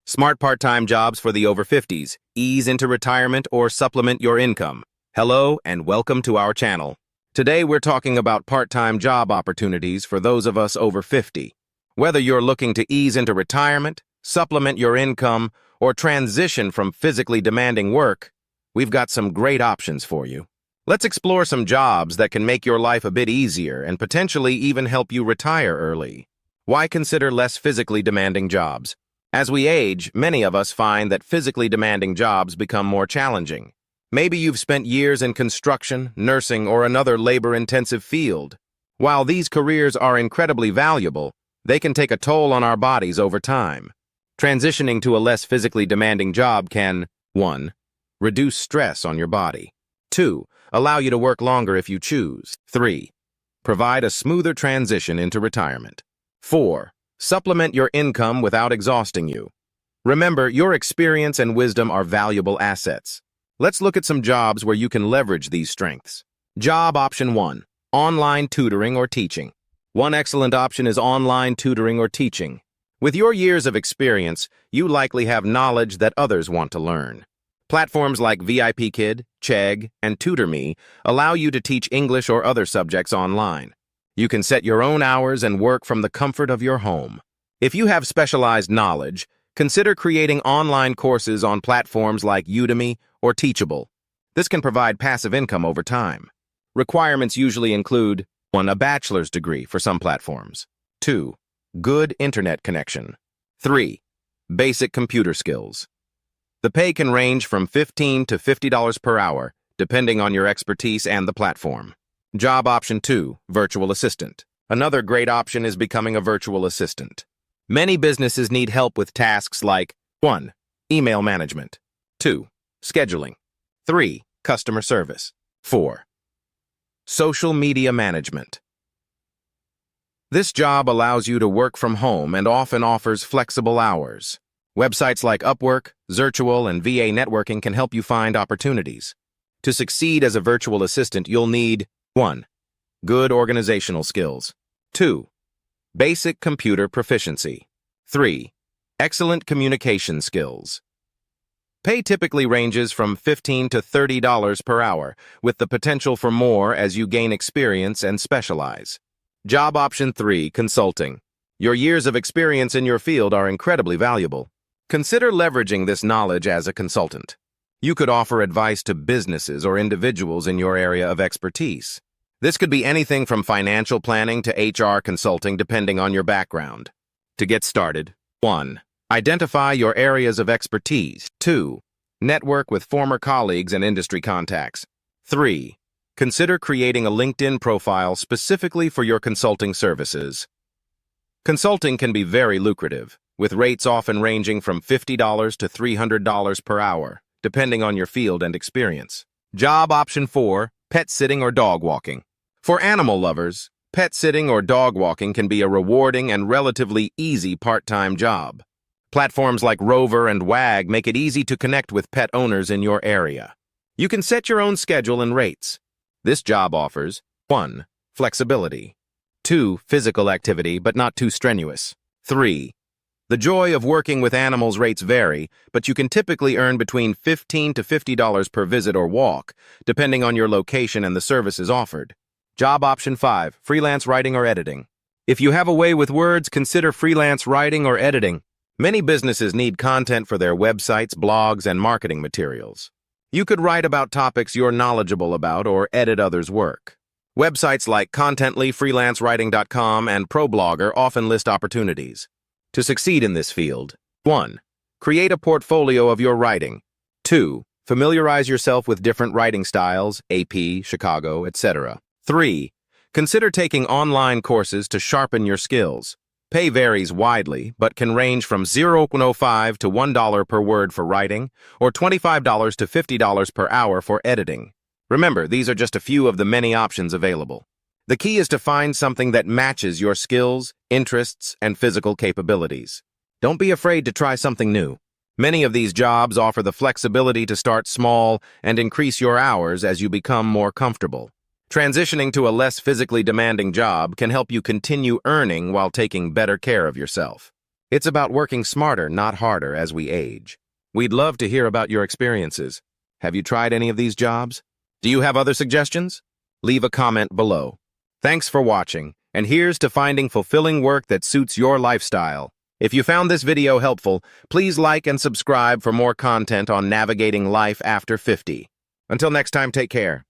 Smart part-time jobs for the over 50s, ease into retirement or supplement your income. Hello and welcome to our channel. Today we're talking about part-time job opportunities for those of us over 50. Whether you're looking to ease into retirement, supplement your income, or transition from physically demanding work, we've got some great options for you. Let's explore some jobs that can make your life a bit easier and potentially even help you retire early. Why consider less physically demanding jobs? As we age, many of us find that physically demanding jobs become more challenging. Maybe you've spent years in construction, nursing, or another labor-intensive field. While these careers are incredibly valuable, they can take a toll on our bodies over time. Transitioning to a less physically demanding job can 1. Reduce stress on your body. 2. Allow you to work longer if you choose. 3. Provide a smoother transition into retirement. 4. Supplement your income without exhausting you. Remember, your experience and wisdom are valuable assets. Let's look at some jobs where you can leverage these strengths. Job option 1. Online tutoring or teaching. One excellent option is online tutoring or teaching. With your years of experience, you likely have knowledge that others want to learn. Platforms like VIPKid, Chegg, and TutorMe allow you to teach English or other subjects online. You can set your own hours and work from the comfort of your home. If you have specialized knowledge, consider creating online courses on platforms like Udemy or Teachable. This can provide passive income over time. Requirements usually include 1. A bachelor's degree for some platforms. 2. Good internet connection. 3. Basic computer skills. The pay can range from $15 to $50 per hour, depending on your expertise and the platform. Job option 2, virtual assistant. Another great option is becoming a virtual assistant. Many businesses need help with tasks like 1. Email management. 2. Scheduling. 3. Customer service. 4. Social media management. This job allows you to work from home and often offers flexible hours. Websites like Upwork, Zirtual, and VA Networking can help you find opportunities. To succeed as a virtual assistant, you'll need 1. Good organizational skills. 2. Basic computer proficiency. 3. Excellent communication skills. Pay typically ranges from $15 to $30 per hour, with the potential for more as you gain experience and specialize. Job option 3, consulting. Your years of experience in your field are incredibly valuable. Consider leveraging this knowledge as a consultant. You could offer advice to businesses or individuals in your area of expertise. This could be anything from financial planning to HR consulting, depending on your background. To get started, 1. Identify your areas of expertise. 2. Network with former colleagues and industry contacts. 3. Consider creating a LinkedIn profile specifically for your consulting services. Consulting can be very lucrative, with rates often ranging from $50 to $300 per hour, depending on your field and experience. Job option 4, pet sitting or dog walking. For animal lovers, pet sitting or dog walking can be a rewarding and relatively easy part-time job. Platforms like Rover and Wag make it easy to connect with pet owners in your area. You can set your own schedule and rates. This job offers 1. Flexibility. 2. Physical activity, but not too strenuous. 3. The joy of working with animals rates vary, but you can typically earn between $15 to $50 per visit or walk, depending on your location and the services offered. Job option 5, freelance writing or editing. If you have a way with words, consider freelance writing or editing. Many businesses need content for their websites, blogs, and marketing materials. You could write about topics you're knowledgeable about or edit others' work. Websites like Contently, freelancewriting.com, and ProBlogger often list opportunities. To succeed in this field, 1. Create a portfolio of your writing. 2. Familiarize yourself with different writing styles, AP, Chicago, etc. 3. Consider taking online courses to sharpen your skills. Pay varies widely, but can range from $0.05 to $1 per word for writing, or $25 to $50 per hour for editing. Remember, these are just a few of the many options available. The key is to find something that matches your skills, interests, and physical capabilities. Don't be afraid to try something new. Many of these jobs offer the flexibility to start small and increase your hours as you become more comfortable. Transitioning to a less physically demanding job can help you continue earning while taking better care of yourself. It's about working smarter, not harder, as we age. We'd love to hear about your experiences. Have you tried any of these jobs? Do you have other suggestions? Leave a comment below. Thanks for watching, and here's to finding fulfilling work that suits your lifestyle. If you found this video helpful, please like and subscribe for more content on navigating life after 50. Until next time, take care.